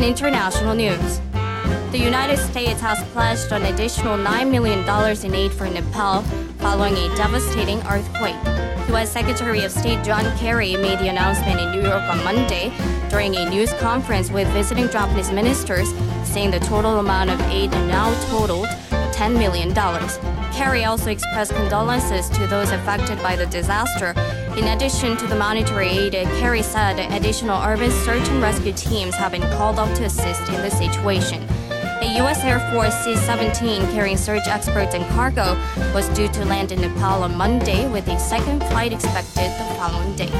In international news, the United States has pledged an additional $9 million in aid for Nepal following a devastating earthquake. U.S. Secretary of State John Kerry made the announcement in New York on Monday during a news conference with visiting Japanese ministers, saying the total amount of aid now totaled $10 million. Kerry also expressed condolences to those affected by the disaster. In addition to the monetary aid, Kerry said additional urban search and rescue teams have been called up to assist in the situation. A U.S. Air Force C-17 carrying search experts and cargo was due to land in Nepal on Monday, with a second flight expected the following day.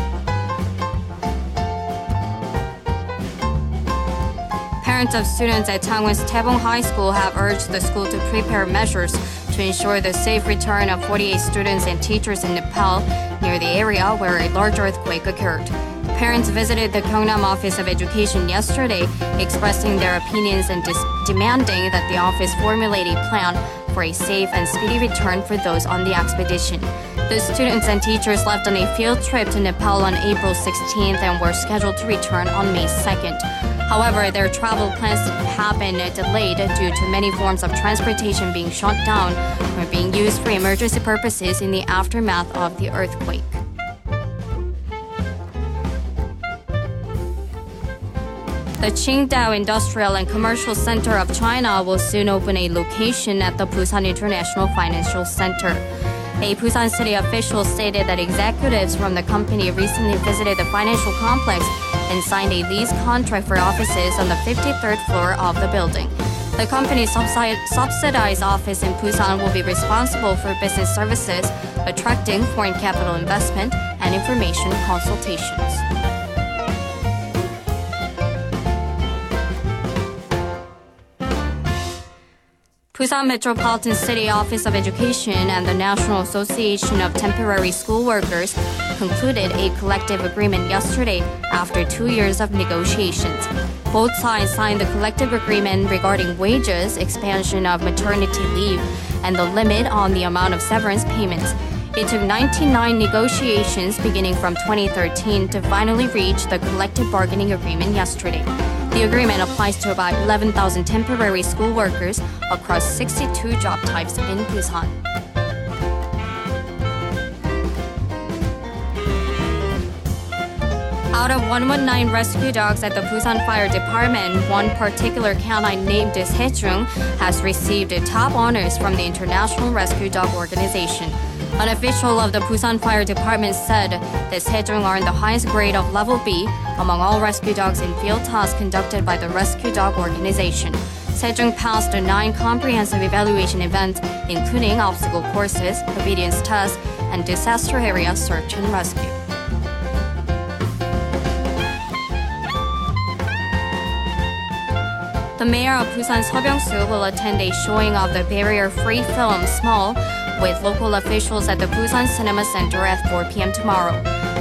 Parents of students at Changwon's Taebong High School have urged the school to prepare measures to ensure the safe return of 48 students and teachers in Nepal near the area where a large earthquake occurred. Parents visited the Gyeongnam Office of Education yesterday, expressing their opinions and demanding that the office formulate a plan for a safe and speedy return for those on the expedition. The students and teachers left on a field trip to Nepal on April 16th and were scheduled to return on May 2nd. However, their travel plans have been delayed due to many forms of transportation being shut down or being used for emergency purposes in the aftermath of the earthquake. The Qingdao Industrial and Commercial Center of China will soon open a location at the Busan International Financial Center. A Busan city official stated that executives from the company recently visited the financial complex and signed a lease contract for offices on the 53rd floor of the building. The company's subsidized office in Busan will be responsible for business services, attracting foreign capital investment and information consultations. Busan Metropolitan City Office of Education and the National Association of Temporary School Workers concluded a collective agreement yesterday after 2 years of negotiations. Both sides signed the collective agreement regarding wages, expansion of maternity leave, and the limit on the amount of severance payments. It took 99 negotiations beginning from 2013 to finally reach the collective bargaining agreement yesterday. The agreement applies to about 11,000 temporary school workers across 62 job types in Busan. Out of 119 rescue dogs at the Busan Fire Department, one particular canine named Sejung has received top honors from the International Rescue Dog Organization. An official of the Busan Fire Department said that Sejong earned the highest grade of level B among all rescue dogs in field tasks conducted by the Rescue Dog Organization. Sejong passed 9 comprehensive evaluation events, including obstacle courses, obedience tests, and disaster area search and rescue. The mayor of Busan, Sebyung-soo, will attend a showing of the barrier-free film Small with local officials at the Busan Cinema Center at 4 p.m. tomorrow.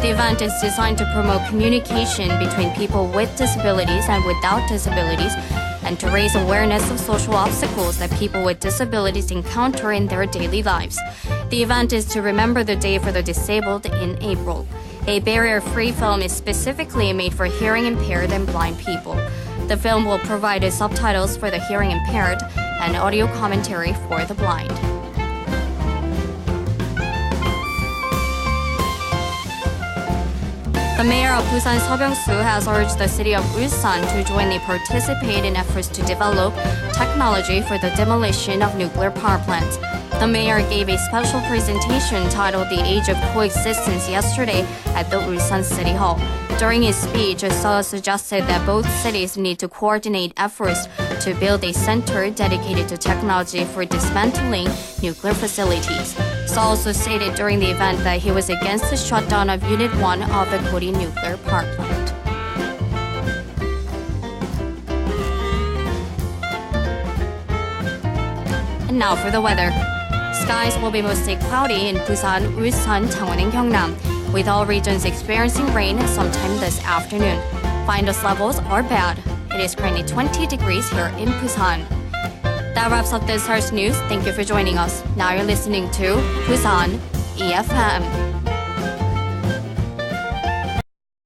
The event is designed to promote communication between people with disabilities and without disabilities and to raise awareness of social obstacles that people with disabilities encounter in their daily lives. The event is to remember the Day for the Disabled in April. A barrier-free film is specifically made for hearing impaired and blind people. The film will provide subtitles for the hearing impaired and audio commentary for the blind. The mayor of Busan, Sebyung-soo, has urged the city of Ulsan to jointly participate in efforts to develop technology for the demolition of nuclear power plants. The mayor gave a special presentation titled The Age of Coexistence yesterday at the Ulsan City Hall. During his speech, Seo suggested that both cities need to coordinate efforts to build a center dedicated to technology for dismantling nuclear facilities. Seo also stated during the event that he was against the shutdown of Unit 1 of the Kori nuclear power plant. And now for the weather. Skies will be mostly cloudy in Busan, Ulsan, Changwon, and Gyeongnam, with all regions experiencing rain sometime this afternoon. Findus levels are bad. It is currently 20 degrees here in Busan. That wraps up this Hearst News. Thank you for joining us. Now you're listening to Busan EFM.